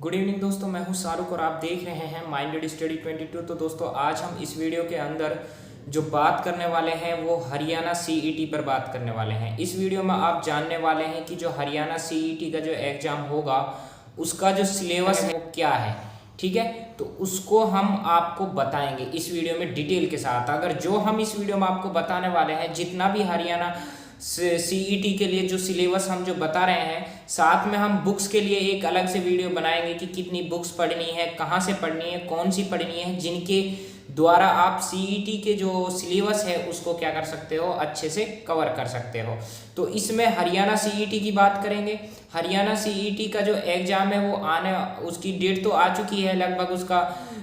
Good evening दोस्तों, मैं हूं शाहरुख और आप देख रहे हैं माइंडेड स्टडी 22। तो दोस्तों आज हम इस वीडियो के अंदर जो बात करने वाले हैं वो हरियाणा सीईटी पर बात करने वाले हैं। इस वीडियो में आप जानने वाले हैं कि जो हरियाणा सीईटी का जो एग्ज़ाम होगा उसका जो सिलेबस है वो क्या है। ठीक है, तो उसको हम आपको बताएंगे इस वीडियो में डिटेल के साथ। अगर जो हम इस वीडियो में आपको बताने वाले हैं, जितना भी हरियाणा सीईटी के लिए जो सिलेबस हम जो बता रहे हैं, साथ में हम बुक्स के लिए एक अलग से वीडियो बनाएंगे कि कितनी बुक्स पढ़नी है, कहाँ से पढ़नी है, कौन सी पढ़नी है, जिनके द्वारा आप सीईटी के जो सिलेबस है उसको क्या कर सकते हो, अच्छे से कवर कर सकते हो। तो इसमें हरियाणा सीईटी की बात करेंगे। हरियाणा सीईटी का जो एग्ज़ाम है वो उसकी डेट तो आ चुकी है, लगभग उसका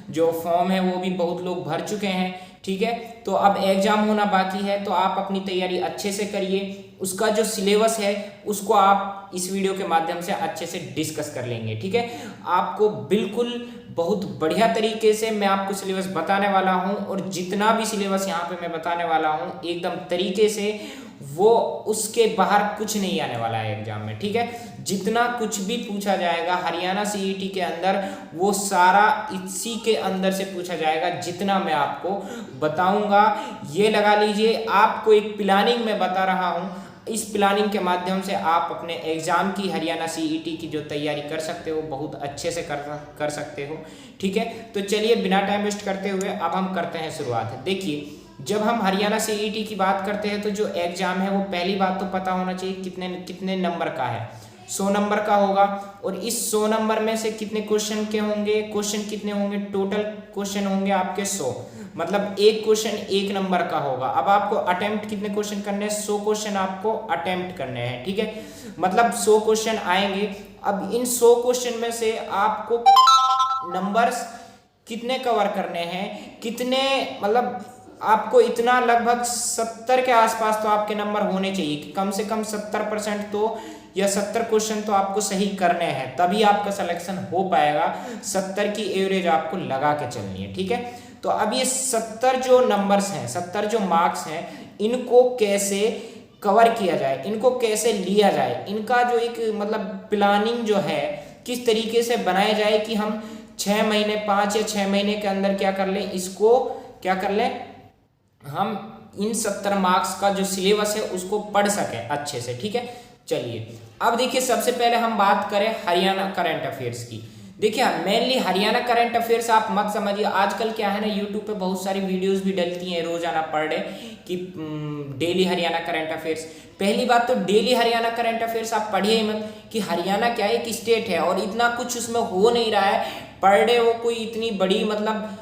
जो फॉर्म है वो भी बहुत लोग भर चुके हैं। ठीक है, तो अब एग्ज़ाम होना बाकी है, तो आप अपनी तैयारी अच्छे से करिए। उसका जो सिलेबस है उसको आप इस वीडियो के माध्यम से अच्छे से डिस्कस कर लेंगे। ठीक है, आपको बिल्कुल बहुत बढ़िया तरीके से मैं आपको सिलेबस बताने वाला हूं, और जितना भी सिलेबस यहाँ पे मैं बताने वाला हूं एकदम तरीके से, वो उसके बाहर कुछ नहीं आने वाला है एग्जाम में। ठीक है, जितना कुछ भी पूछा जाएगा हरियाणा सीईटी के अंदर वो सारा इसी के अंदर से पूछा जाएगा, जितना मैं आपको बताऊंगा। ये लगा लीजिए, आपको एक प्लानिंग में बता रहा हूं। इस प्लानिंग के माध्यम से आप अपने एग्जाम की हरियाणा सीईटी की जो तैयारी कर सकते हो बहुत अच्छे से कर सकते हो। ठीक है, तो चलिए बिना टाइम वेस्ट करते हुए अब हम करते हैं शुरुआत। देखिए, जब हम हरियाणा सीईटी की बात करते हैं तो जो एग्जाम है वो पहली बात तो पता होना चाहिए कितने कितने नंबर का है। 100 नंबर का होगा, और इस 100 नंबर में से कितने क्वेश्चन के होंगे, क्वेश्चन कितने होंगे, टोटल क्वेश्चन होंगे आपके 100, मतलब एक क्वेश्चन 1 नंबर का होगा। अब आपको अटेम्प्ट कितने क्वेश्चन करने हैं, 100 क्वेश्चन आपको अटेम्प्ट करने हैं। ठीक है, मतलब 100 क्वेश्चन आएंगे। अब इन 100 क्वेश्चन में से आपको नंबर्स कितने कवर करने हैं, कितने, मतलब आपको इतना लगभग 70 के आसपास तो आपके नंबर होने चाहिए कि कम से कम 70% तो, या 70 क्वेश्चन तो आपको सही करने हैं, तभी आपका सिलेक्शन हो पाएगा। 70 की एवरेज आपको लगा के चलनी है। ठीक है, तो अब ये 70 जो नंबर्स हैं, 70 जो मार्क्स हैं, इनको कैसे कवर किया जाए, इनको कैसे लिया जाए, इनका जो एक मतलब प्लानिंग जो है किस तरीके से बनाया जाए कि हम 6 महीने 5 या 6 महीने के अंदर क्या कर लें, इसको क्या कर लें, हम इन 70 मार्क्स का जो सिलेबस है उसको पढ़ सकें अच्छे से। ठीक है, चलिए अब देखिए, सबसे पहले हम बात करें हरियाणा करंट अफेयर्स की। देखिए, मेनली हरियाणा करंट अफेयर्स आप मत समझिए। आजकल क्या है ना, यूट्यूब पे बहुत सारी वीडियोस भी डलती हैं रोजाना पर डे कि डेली हरियाणा करंट अफेयर्स। पहली बात तो डेली हरियाणा करंट अफेयर्स आप पढ़िए मत, कि हरियाणा क्या एक स्टेट है और इतना कुछ उसमें हो नहीं रहा है। पर डे वो कोई इतनी बड़ी मतलब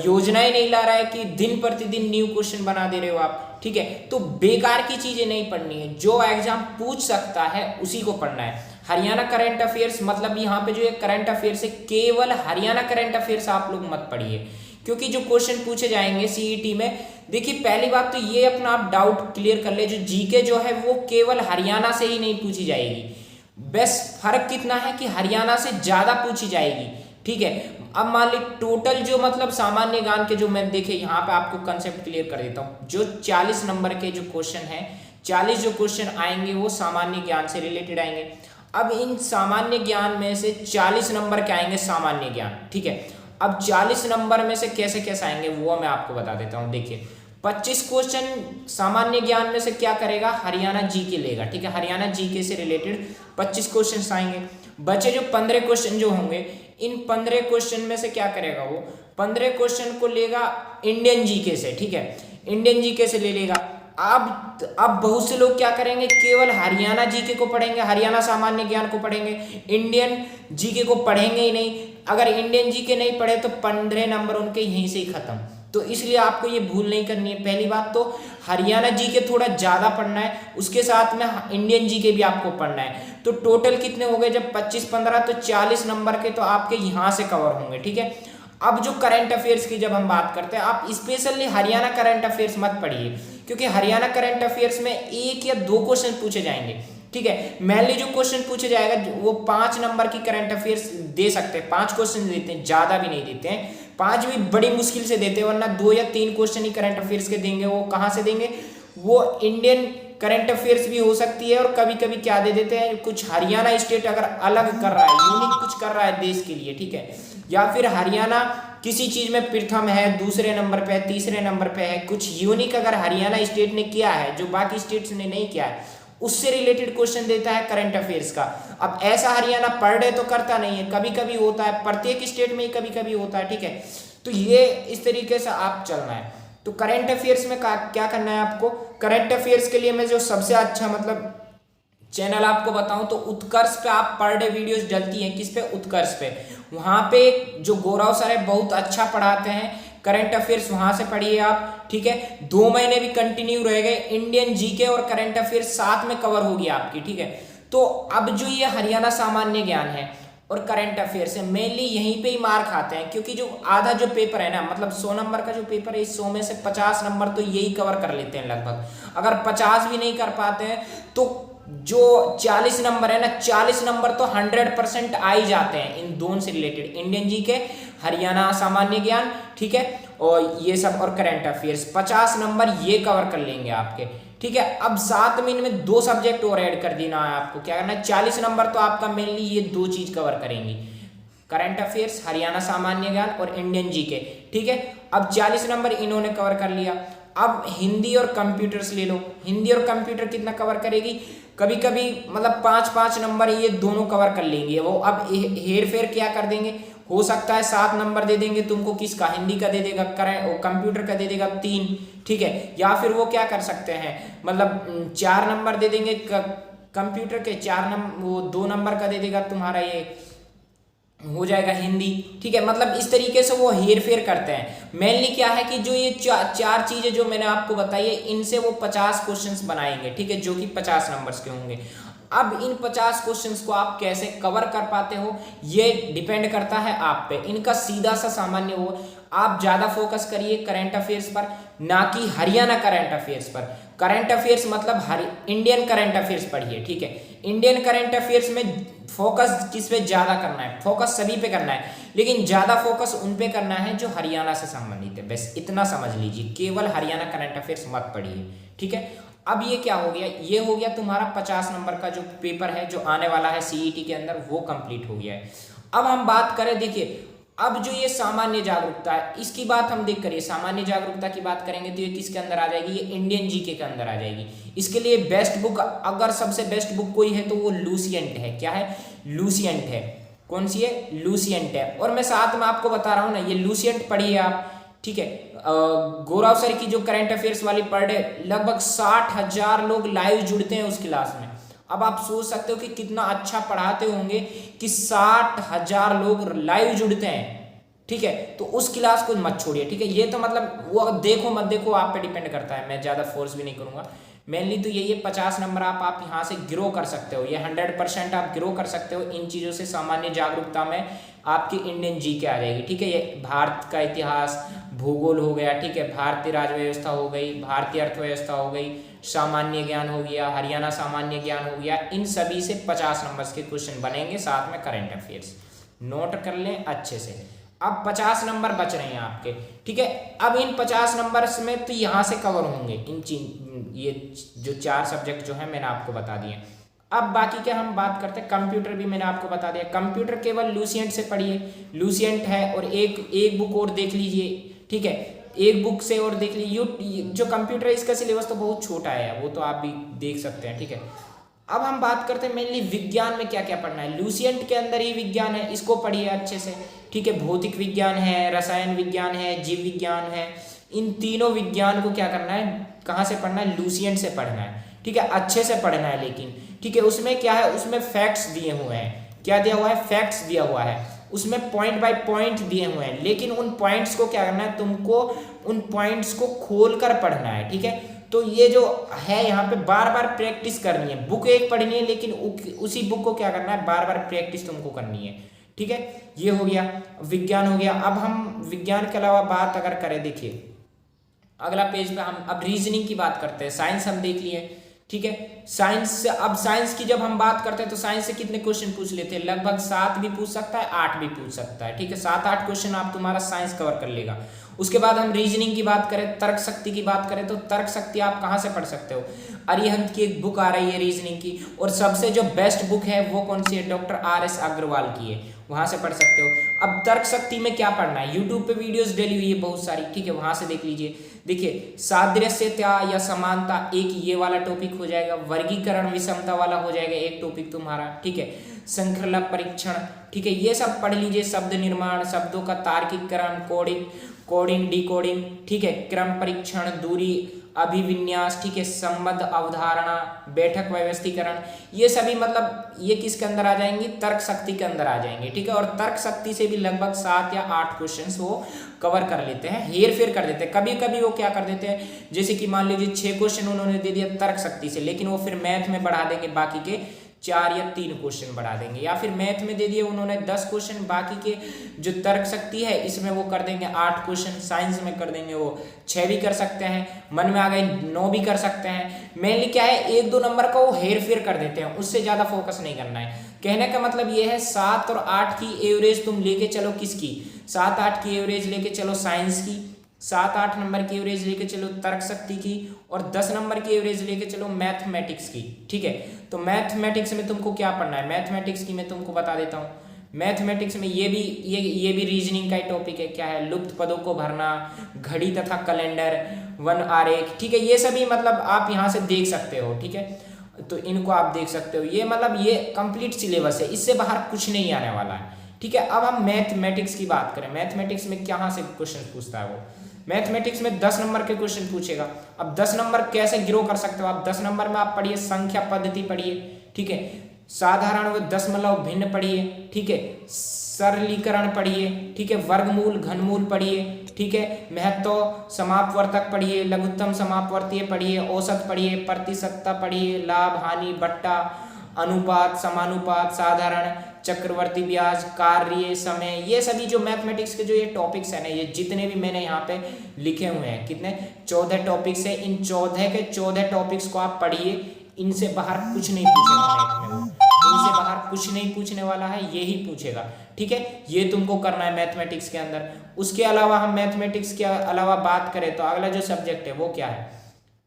योजनाएं नहीं ला रहा है कि दिन प्रतिदिन न्यू क्वेश्चन बना दे रहे हो आप। ठीक है, तो बेकार की चीजें नहीं पढ़नी है, जो एग्जाम पूछ सकता है उसी को पढ़ना है। हरियाणा करंट अफेयर्स मतलब यहाँ पे जो एक करंट अफेयर्स है, केवल हरियाणा करंट अफेयर्स आप लोग मत पढ़िए, क्योंकि जो क्वेश्चन पूछे जाएंगे सीईटी में, देखिए पहली बात तो ये अपना आप डाउट क्लियर कर ले, जो जीके जो है वो केवल हरियाणा से ही नहीं पूछी जाएगी। बस फर्क कितना है कि हरियाणा से ज्यादा पूछी जाएगी। ठीक है, अब मान ली टोटल जो मतलब सामान्य ज्ञान के जो मैं देखे यहाँ पे आपको कंसेप्ट क्लियर कर देता हूँ। जो 40 नंबर के जो क्वेश्चन हैं, 40 जो क्वेश्चन आएंगे वो सामान्य ज्ञान से रिलेटेड आएंगे। अब इन सामान्य ज्ञान में से 40 नंबर के आएंगे सामान्य ज्ञान। ठीक है, अब 40 नंबर में से कैसे कैसे आएंगे वो मैं आपको बता देता हूँ। देखिए, 25 क्वेश्चन सामान्य ज्ञान में से क्या करेगा, हरियाणा जीके लेगा। ठीक है, हरियाणा जीके से रिलेटेड 25 क्वेश्चन आएंगे। बचे जो 15 क्वेश्चन जो होंगे, इन 15 क्वेश्चन में से क्या करेगा, वो 15 क्वेश्चन को लेगा इंडियन जीके से। ठीक है, इंडियन जीके से ले लेगा। अब बहुत से लोग क्या करेंगे, केवल हरियाणा जीके को पढ़ेंगे, हरियाणा सामान्य ज्ञान को पढ़ेंगे, इंडियन जीके को पढ़ेंगे ही नहीं। अगर इंडियन जीके नहीं पढ़े तो 15 नंबर उनके यहीं से ही खत्म। तो इसलिए आपको ये भूल नहीं करनी है। पहली बात तो हरियाणा जीके थोड़ा ज्यादा पढ़ना है, उसके साथ में इंडियन जीके भी आपको पढ़ना है। तो टोटल कितने हो गए, जब 25-15 तो 40 नंबर के तो आपके यहाँ से कवर होंगे। ठीक है, अब जो करंट अफेयर्स की जब हम बात करते हैं, आप स्पेशली हरियाणा करंट अफेयर्स मत पढ़िए, क्योंकि हरियाणा करंट अफेयर्स में 1 या 2 क्वेश्चन पूछे जाएंगे। ठीक है, मेनली जो क्वेश्चन पूछे जाएगा वो 5 नंबर की करंट अफेयर्स दे सकते हैं, 5 क्वेश्चन देते हैं, ज्यादा भी नहीं देते हैं। 5 भी बड़ी मुश्किल से देते हैं, वरना 2 या 3 क्वेश्चन ही करंट अफेयर्स के देंगे। वो कहाँ से देंगे, वो इंडियन करंट अफेयर्स भी हो सकती है, और कभी कभी क्या दे देते हैं, कुछ हरियाणा स्टेट अगर अलग कर रहा है, यूनिक कुछ कर रहा है देश के लिए, ठीक है, या फिर हरियाणा किसी चीज में प्रथम है, दूसरे नंबर पे है, तीसरे नंबर पे है, कुछ यूनिक अगर हरियाणा स्टेट ने किया है जो बाकी स्टेट्स ने नहीं किया है, उससे रिलेटेड क्वेश्चन देता है करंट अफेयर्स का। अब ऐसा हरियाणा पर डे तो करता नहीं है, कभी कभी होता है, प्रत्येक स्टेट में ही कभी कभी होता है, ठीक है। तो ये इस तरीके से आप चलना है। तो करंट अफेयर्स में क्या करना है आपको, करंट अफेयर्स के लिए मैं जो सबसे अच्छा मतलब चैनल आपको बताऊं तो उत्कर्ष पे आप पर डे वीडियोस डलती हैं, किस पे, उत्कर्ष पे। वहां पे जो गौरव सर है बहुत अच्छा पढ़ाते हैं करंट अफेयर्स, वहां से पढ़िए आप, ठीक है। 2 महीने भी कंटिन्यू रह गए, इंडियन जीके और करंट अफेयर्स साथ में कवर होगी आपकी, ठीक है। तो अब जो ये हरियाणा सामान्य ज्ञान है और करंट अफेयर्स है, मेनली यहीं पे ही मार खाते हैं, क्योंकि जो आधा जो पेपर है ना, मतलब 100 नंबर का जो पेपर है, इस 100 में से 50 नंबर तो यही कवर कर लेते हैं लगभग। अगर 50 भी नहीं कर पाते हैं तो जो 40 नंबर है ना, 40 नंबर तो 100% आ ही जाते हैं इन दोनों से रिलेटेड, इंडियन जीके, हरियाणा सामान्य ज्ञान, ठीक है, और ये सब, और करंट अफेयर्स 50 नंबर ये कवर कर लेंगे आपके, ठीक है। अब 7 महीने में 2 सब्जेक्ट और ऐड कर देना है आपको, क्या करना है, 40 नंबर तो आपका मेनली ये 2 चीज कवर करेंगी, करंट अफेयर्स, हरियाणा सामान्य ज्ञान और इंडियन जीके, ठीक है। अब 40 नंबर इन्होंने कवर कर लिया। अब हिंदी और कंप्यूटर्स ले लो, हिंदी और कंप्यूटर कितना कवर करेगी, कभी कभी मतलब 5-5 नंबर ये दोनों कवर कर लेंगे वो। अब हेर फेर क्या कर देंगे, हो सकता है 7 नंबर दे देंगे तुमको, किसका, हिंदी का दे देगा, कंप्यूटर का दे देगा 3, ठीक है। या फिर वो क्या कर सकते हैं, मतलब 4 नंबर दे देंगे कंप्यूटर के, 4 नंबर, वो 2 नंबर का दे देगा तुम्हारा, ये हो जाएगा हिंदी, ठीक है। मतलब इस तरीके से वो हेर फेर करते हैं। मेनली क्या है कि जो ये 4 चीजें जो मैंने आपको बताई है, इनसे वो 50 क्वेश्चंस बनाएंगे, ठीक है, जो कि 50 नंबर्स के होंगे। अब इन 50 क्वेश्चंस को आप कैसे कवर कर पाते हो, ये डिपेंड करता है आप पे। इनका सीधा सा सामान्य हो, आप ज्यादा फोकस करिए करंट अफेयर्स पर, ना कि हरियाणा करंट अफेयर्स पर। करंट अफेयर्स मतलब इंडियन करंट अफेयर्स पढ़िए, ठीक है। इंडियन करंट अफेयर्स में फोकस किस पे ज्यादा करना है, फोकस सभी पे करना है, लेकिन ज्यादा फोकस उन पे करना है जो हरियाणा से संबंधित है, बस इतना समझ लीजिए। केवल हरियाणा करंट अफेयर्स मत पढ़िए, ठीक है। अब ये क्या हो गया, ये हो गया तुम्हारा 50 नंबर का जो पेपर है जो आने वाला है सीईटी के अंदर, वो कंप्लीट हो गया है। अब हम बात करें, देखिए अब जो ये सामान्य जागरूकता है, इसकी बात हम देख करिए, सामान्य जागरूकता की बात करेंगे तो ये किसके अंदर आ जाएगी, ये इंडियन जीके के अंदर आ जाएगी। इसके लिए बेस्ट बुक, अगर सबसे बेस्ट बुक कोई है तो वो लूसिएंट है। क्या है, लूसिएंट है। कौन सी है, लूसिएंट है। और मैं साथ में आपको बता रहा हूँ ना, ये लूसिएंट पढ़िए आप, ठीक है। गौरव सर की जो करंट अफेयर्स वाली पर डे लगभग 60,000 लोग लाइव जुड़ते हैं उस क्लास में। अब आप सोच सकते हो कि कितना अच्छा पढ़ाते होंगे कि 60,000 लोग लाइव जुड़ते हैं, ठीक है। तो उस क्लास को मत छोड़िए, ठीक है। ये तो मतलब वो देखो मत देखो, आप पे डिपेंड करता है, मैं ज़्यादा फोर्स भी नहीं करूँगा। मेनली तो यही है, 50 नंबर आप यहाँ से ग्रो कर सकते हो, ये 100% आप ग्रो कर सकते हो इन चीज़ों से। सामान्य जागरूकता में आपकी इंडियन जीके आ जाएगी, ठीक है। ये भारत का इतिहास, भूगोल हो गया, ठीक है, भारतीय राज्य व्यवस्था हो गई, भारतीय अर्थव्यवस्था हो गई, सामान्य ज्ञान हो गया, हरियाणा सामान्य ज्ञान हो गया, इन सभी से 50 नंबर के क्वेश्चन बनेंगे, साथ में करंट अफेयर्स। नोट कर लें अच्छे से। अब 50 नंबर बच रहे हैं आपके, ठीक है। अब इन 50 नंबर में तो यहाँ से कवर होंगे ये जो 4 सब्जेक्ट जो है मैंने आपको बता दिए। अब बाकी के हम बात करते हैं, कंप्यूटर भी मैंने आपको बता दिया। कंप्यूटर केवल लूसिएंट से पढ़िए, लूसिएंट है, और एक बुक और देख लीजिए, ठीक है, एक बुक से और देख लीजिए। जो कंप्यूटर है इसका सिलेबस तो बहुत छोटा है, वो तो आप भी देख सकते हैं, ठीक है। अब हम बात करते हैं मेनली विज्ञान में क्या क्या पढ़ना है। लूसिएंट के अंदर ही विज्ञान है, इसको पढ़िए अच्छे से, ठीक है। भौतिक विज्ञान है, रसायन विज्ञान है, जीव विज्ञान है, इन तीनों विज्ञान को क्या करना है, कहाँ से पढ़ना है, लूसिएंट से पढ़ना है, ठीक है, अच्छे से पढ़ना है। लेकिन ठीक है, उसमें क्या है, उसमें फैक्ट्स दिए हुए हैं। क्या दिया हुआ है, फैक्ट्स दिया हुआ है, उसमें पॉइंट बाय पॉइंट दिए हुए हैं, लेकिन उन पॉइंट्स को क्या करना है, तुमको उन पॉइंट्स को खोल कर पढ़ना है, ठीक है। तो ये जो है यहाँ पे बार बार प्रैक्टिस करनी है, बुक एक पढ़नी है, लेकिन उसी बुक को क्या करना है, बार बार प्रैक्टिस तुमको करनी है, ठीक है। ये हो गया, विज्ञान हो गया। अब हम विज्ञान के अलावा बात अगर करें, देखिए अगला पेज पे हम अब रीजनिंग की बात करते हैं। साइंस हम देख लिए, ठीक है। साइंस से, अब साइंस की जब हम बात करते हैं तो साइंस से कितने क्वेश्चन पूछ लेते हैं, लगभग 7 भी पूछ सकता है, 8 भी पूछ सकता है, ठीक है। 7-8 क्वेश्चन आप तुम्हारा साइंस कवर कर लेगा। उसके बाद हम रीजनिंग की बात करें, तर्क शक्ति की बात करें, तो तर्क शक्ति आप कहाँ से पढ़ सकते हो, अरिहंत की एक बुक आ रही है रीजनिंग की, और सबसे जो बेस्ट बुक है वो कौन सी है, डॉक्टर RS अग्रवाल की है, वहां से पढ़ सकते हो। अब तर्क शक्ति में क्या पढ़ना है, यूट्यूब पे वीडियोस डेली हुई है बहुत सारी, ठीक है, वहां से देख लीजिए। देखिए सादृश्यता या समानता एक ये वाला टॉपिक हो जाएगा, वर्गीकरण विषमता वाला हो जाएगा एक टॉपिक तुम्हारा, ठीक है, श्रृंखला परीक्षण, ठीक है, ये सब पढ़ लीजिए, शब्द निर्माण, शब्दों का तार्किकरण, कोडिंग डिकोडिंग, ठीक है, क्रम परीक्षण, दूरी अभिविन्यास, ठीक है, संबंध अवधारणा, बैठक व्यवस्थीकरण, ये सभी मतलब ये किसके अंदर आ जाएंगे, तर्क शक्ति के अंदर आ जाएंगे, ठीक है। और तर्क शक्ति से भी लगभग 7 या 8 क्वेश्चंस वो कवर कर लेते हैं, हेर फेर कर देते हैं। कभी कभी वो क्या कर देते हैं, जैसे कि मान लीजिए 6 क्वेश्चन उन्होंने दे दिया तर्क शक्ति से, लेकिन वो फिर मैथ में बढ़ा देंगे, बाकी के 4 या 3 क्वेश्चन बढ़ा देंगे, या फिर मैथ में दे दिए उन्होंने 10 क्वेश्चन, बाकी के जो तर्क शक्ति है इसमें वो कर देंगे 8 क्वेश्चन, साइंस में कर देंगे वो 6 भी कर सकते हैं, मन में आ गए 9 भी कर सकते हैं। मेनली क्या है, 1-2 नंबर का वो हेर फेर कर देते हैं, उससे ज्यादा फोकस नहीं करना है। कहने का मतलब ये है 7 और 8 की एवरेज तुम लेके चलो, किसकी, 7-8 की एवरेज लेके चलो साइंस की, 7-8 नंबर की एवरेज लेके चलो तर्क शक्ति की, और 10 नंबर की एवरेज लेके चलो मैथमेटिक्स की, ठीक है। तो मैथमेटिक्स में तुमको क्या पढ़ना है, मैथमेटिक्स की मैं तुमको बता देता हूँ। मैथमेटिक्स में ये भी रीजनिंग का ही टॉपिक है, क्या है, लुप्त पदों को भरना, घड़ी तथा कैलेंडर, वन आरेख, ठीक है, ये सभी मतलब आप यहाँ से देख सकते हो, ठीक है, तो इनको आप देख सकते हो। ये मतलब ये कंप्लीट सिलेबस है, इससे बाहर कुछ नहीं आने वाला है, ठीक है। अब हम मैथमेटिक्स की बात करें, मैथमेटिक्स में कहाँ से क्वेश्चन पूछता है वो, मैथमेटिक्स में 10 नंबर के क्वेश्चन पूछेगा। अब 10 नंबर कैसे ग्रो कर सकते हो आप, 10 नंबर में आप पढ़िए संख्या पद्धति पढ़िए, ठीक है, साधारण व दशमलव भिन्न पढ़िए, ठीक है, सरलीकरण पढ़िए, ठीक है, वर्गमूल घनमूल पढ़िए, ठीक है, महत्व समापवर्तक पढ़िए, लघुत्तम समापवर्तीय पढ़िए, औसत पढ़िए, प्रतिशतता पढ़िए, लाभ हानि बट्टा, अनुपात समानुपात, साधारण, चक्रवर्ती ब्याज, कार्य समय, ये सभी जो मैथमेटिक्स के जो ये टॉपिक्स है ना, ये जितने भी मैंने यहाँ पे लिखे हुए हैं, कितने 14 टॉपिक्स है, इन 14 के 14 टॉपिक्स को आप पढ़िए, इनसे बाहर कुछ नहीं पूछेगा मैथ में, वो इनसे बाहर कुछ नहीं पूछने वाला है, यही पूछेगा, ठीक है। ये तुमको करना है मैथमेटिक्स के अंदर। उसके अलावा हम मैथमेटिक्स के अलावा बात करें तो अगला जो सब्जेक्ट है वो क्या है,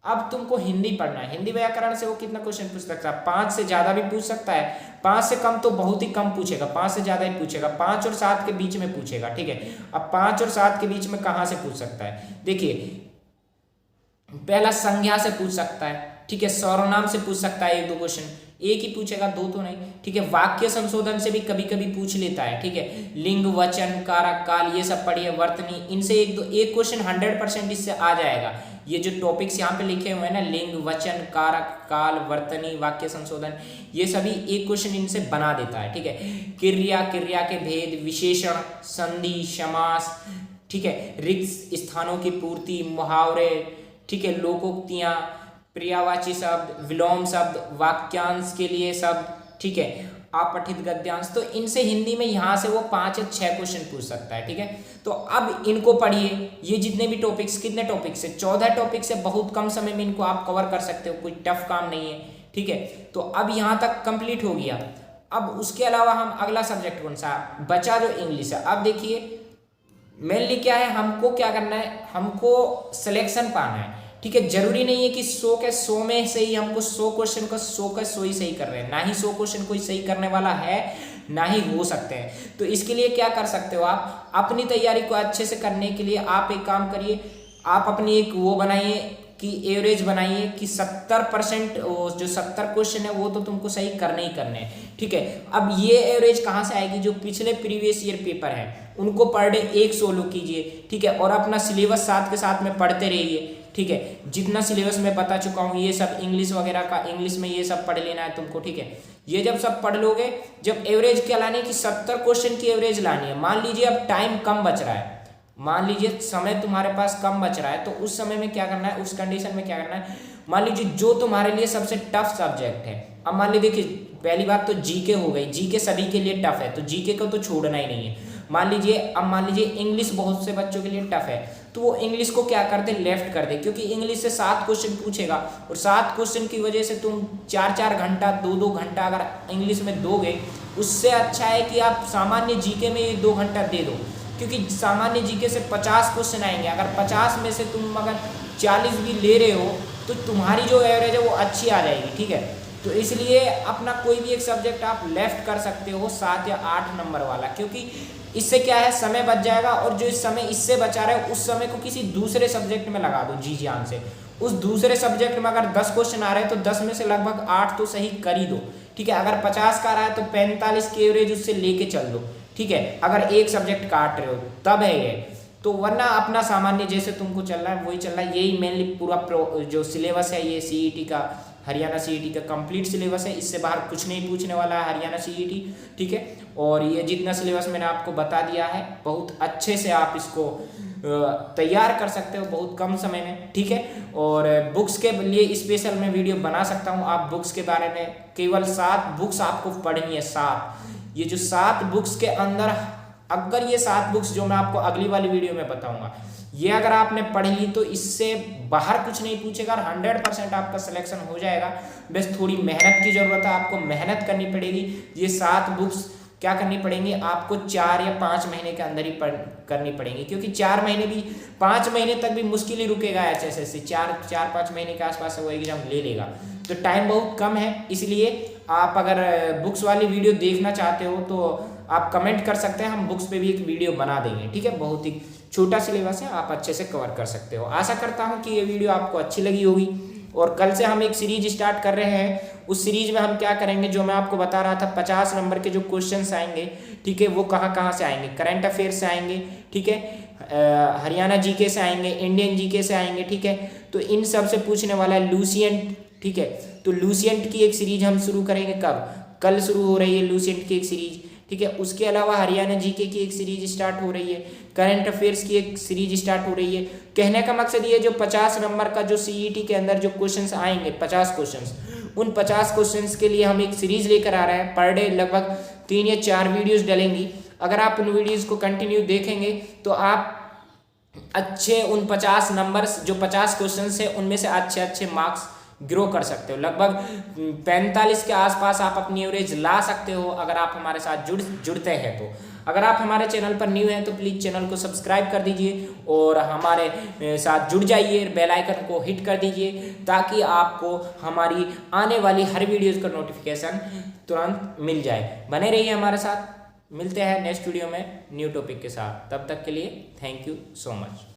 अब तुमको हिंदी पढ़ना है। हिंदी व्याकरण से वो कितना क्वेश्चन पूछ सकता है, 5 से ज्यादा भी पूछ सकता है, 5 से कम तो बहुत ही कम पूछेगा, 5 से ज्यादा ही पूछेगा, 5 और 7 के बीच में पूछेगा, ठीक है। अब 5 और 7 के बीच में कहां से पूछ सकता है, देखिए पहला संज्ञा से पूछ सकता है, ठीक है, सर्वनाम से पूछ सकता है 1-2 क्वेश्चन, एक ही पूछेगा, 2 तो नहीं, ठीक है। वाक्य संशोधन से भी कभी कभी पूछ लेता है, ठीक है, लिंग वचन कारक काल ये सब पढ़िए, वर्तनी, इनसे एक क्वेश्चन 100% इससे आ जाएगा। ये जो टॉपिक्स यहाँ पे लिखे हुए हैं ना, लिंग वचन कारक काल वर्तनी वाक्य संशोधन, ये सभी एक क्वेश्चन इनसे बना देता है, ठीक है। क्रिया के भेद, विशेषण, संधि, समास, ठीक है, रिक्त स्थानों की पूर्ति, मुहावरे, ठीक है, लोकोक्तियां, पर्यायवाची शब्द, विलोम शब्द, वाक्यांश के लिए शब्द, ठीक है, अपठित गद्यांश, तो इनसे हिंदी में यहाँ से वो 5 या 6 क्वेश्चन पूछ सकता है, ठीक है। तो अब इनको पढ़िए, ये जितने भी टॉपिक्स, कितने टॉपिक्स है, 14 टॉपिक्स है, बहुत कम समय में इनको आप कवर कर सकते हो, कोई टफ काम नहीं है, ठीक है। तो अब यहाँ तक कंप्लीट हो गया। अब उसके अलावा हम अगला सब्जेक्ट कौन सा बचा, जो इंग्लिश है। अब देखिए मेनली क्या है, हमको क्या करना है, हमको सिलेक्शन पाना है, ठीक है। जरूरी नहीं है कि 100 के 100 में से ही हमको 100 क्वेश्चन का 100 का 100 ही सही कर रहे हैं, ना ही 100 क्वेश्चन कोई सही करने वाला है, ना ही हो सकते हैं। तो इसके लिए क्या कर सकते हो, आप अपनी तैयारी को अच्छे से करने के लिए आप एक काम करिए, आप अपनी एक वो बनाइए कि एवरेज बनाइए कि 70% जो 70 क्वेश्चन है वो तो तुमको सही करने ही करने हैं, ठीक है। अब ये एवरेज कहाँ से आएगी, जो पिछले प्रीवियस ईयर पेपर है उनको पर डे 1 सोलो कीजिए, ठीक है, और अपना सिलेबस साथ के साथ में पढ़ते रहिए, ठीक है। जितना सिलेबस मैं बता चुका हूँ ये सब इंग्लिश वगैरह का, इंग्लिश में ये सब पढ़ लेना है तुमको, ठीक है। ये जब सब पढ़ लोगे, जब एवरेज क्या लानी है कि 70 क्वेश्चन की एवरेज लानी है। मान लीजिए अब टाइम कम बच रहा है, मान लीजिए समय तुम्हारे पास कम बच रहा है, तो उस समय में क्या करना है, उस कंडीशन में क्या करना है, मान लीजिए जो तुम्हारे लिए सबसे टफ सब्जेक्ट है, अब मान लीजिए देखिए पहली बात तो जीके हो गई, जीके सभी के लिए टफ है, तो जीके को तो छोड़ना ही नहीं है। मान लीजिए इंग्लिश बहुत से बच्चों के लिए टफ है, तो वो इंग्लिश को क्या कर दे, लेफ्ट कर दे, क्योंकि इंग्लिश से 7 क्वेश्चन पूछेगा और 7 क्वेश्चन की वजह से तुम 4-4 घंटा 2-2 घंटा अगर इंग्लिश में दोगे, उससे अच्छा है कि आप सामान्य जीके में ये 2 घंटा दे दो, क्योंकि सामान्य जीके से 50 क्वेश्चन आएंगे। अगर 50 में से तुम अगर 40 भी ले रहे हो तो तुम्हारी जो एवरेज है वो अच्छी आ जाएगी, ठीक है। तो इसलिए अपना कोई भी एक सब्जेक्ट आप लेफ्ट कर सकते हो 7 या 8 नंबर वाला, क्योंकि इससे क्या है, समय बच जाएगा और जो इस समय इससे बचा रहा है उस समय को किसी दूसरे सब्जेक्ट में लगा दो जी जान से। उस दूसरे सब्जेक्ट में अगर 10 क्वेश्चन आ रहे हैं तो 10 में से लगभग 8 तो सही कर ही दो, ठीक है। अगर 50 का आ रहा है तो 45 की एवरेज उससे लेके चल दो, ठीक है, अगर एक सब्जेक्ट काट रहे हो तब है ये। तो वरना अपना सामान्य जैसे तुमको चल रहा है वही चल रहा है। यही मेनली पूरा जो सिलेबस है ये सीईटी का, हरियाणा सीईटी का कंप्लीट सिलेबस है। इससे बाहर कुछ नहीं पूछने वाला है हरियाणा सीईटी, ठीक है। और ये जितना सिलेबस मैंने आपको बता दिया है, बहुत अच्छे से आप इसको तैयार कर सकते हो बहुत कम समय में, ठीक है। और बुक्स के लिए स्पेशल मैं वीडियो बना सकता हूँ। आप बुक्स के बारे में, केवल 7 बुक्स आपको पढ़नी है, 7। ये जो 7 बुक्स के अंदर, अगर ये 7 बुक्स जो मैं आपको अगली वाली वीडियो में बताऊंगा, ये अगर आपने पढ़ ली तो इससे बाहर कुछ नहीं पूछेगा और 100% आपका सिलेक्शन हो जाएगा। बस थोड़ी मेहनत की जरूरत है, आपको मेहनत करनी पड़ेगी। ये 7 बुक्स क्या करनी पड़ेंगी आपको, 4 या 5 महीने के अंदर ही करनी पड़ेंगी, क्योंकि 4 महीने भी, 5 महीने तक भी मुश्किल ही रुकेगा एचएसएससी। 4-5 महीने के आसपास वो एग्जाम ले लेगा, तो टाइम बहुत कम है। इसलिए आप अगर बुक्स वाली वीडियो देखना चाहते हो तो आप कमेंट कर सकते हैं, हम बुक्स पे भी एक वीडियो बना देंगे, ठीक है। बहुत ही छोटा सिलेबस है, आप अच्छे से कवर कर सकते हो। आशा करता हूँ कि ये वीडियो आपको अच्छी लगी होगी। और कल से हम एक सीरीज स्टार्ट कर रहे हैं। उस सीरीज में हम क्या करेंगे, जो मैं आपको बता रहा था 50 नंबर के जो क्वेश्चंस आएंगे, ठीक है, वो कहाँ से आएंगे, करंट अफेयर से आएंगे, ठीक है, हरियाणा जीके से आएंगे, इंडियन जीके से आएंगे, ठीक है। तो इन सब से पूछने वाला है लुसेंट, ठीक है। तो लुसेंट की एक सीरीज हम शुरू करेंगे, कब, कल शुरू हो रही है लुसेंट की एक सीरीज, ठीक है। उसके अलावा हरियाणा जीके की एक सीरीज स्टार्ट हो रही है, करंट अफेयर्स की एक सीरीज स्टार्ट हो रही है। कहने का मकसद ये, जो 50 नंबर का जो सीईटी के अंदर जो क्वेश्चंस आएंगे, 50 क्वेश्चंस, उन 50 क्वेश्चंस के लिए हम एक सीरीज लेकर आ रहे हैं। पर डे लगभग 3 या 4 वीडियोस डलेंगी। अगर आप उन वीडियोस को कंटिन्यू देखेंगे तो आप अच्छे उन 50 नंबर्स, जो 50 क्वेश्चंस है उनमें से अच्छे मार्क्स ग्रो कर सकते हो। लगभग 45 के आसपास आप अपनी एवरेज ला सकते हो अगर आप हमारे साथ जुड़ते हैं तो। अगर आप हमारे चैनल पर न्यू हैं तो प्लीज़ चैनल को सब्सक्राइब कर दीजिए और हमारे साथ जुड़ जाइए, बेल आइकन को हिट कर दीजिए, ताकि आपको हमारी आने वाली हर वीडियोज़ का नोटिफिकेशन तुरंत मिल जाए। बने रहिए हमारे साथ, मिलते हैं नेक्स्ट वीडियो में न्यू टॉपिक के साथ। तब तक के लिए थैंक यू सो मच।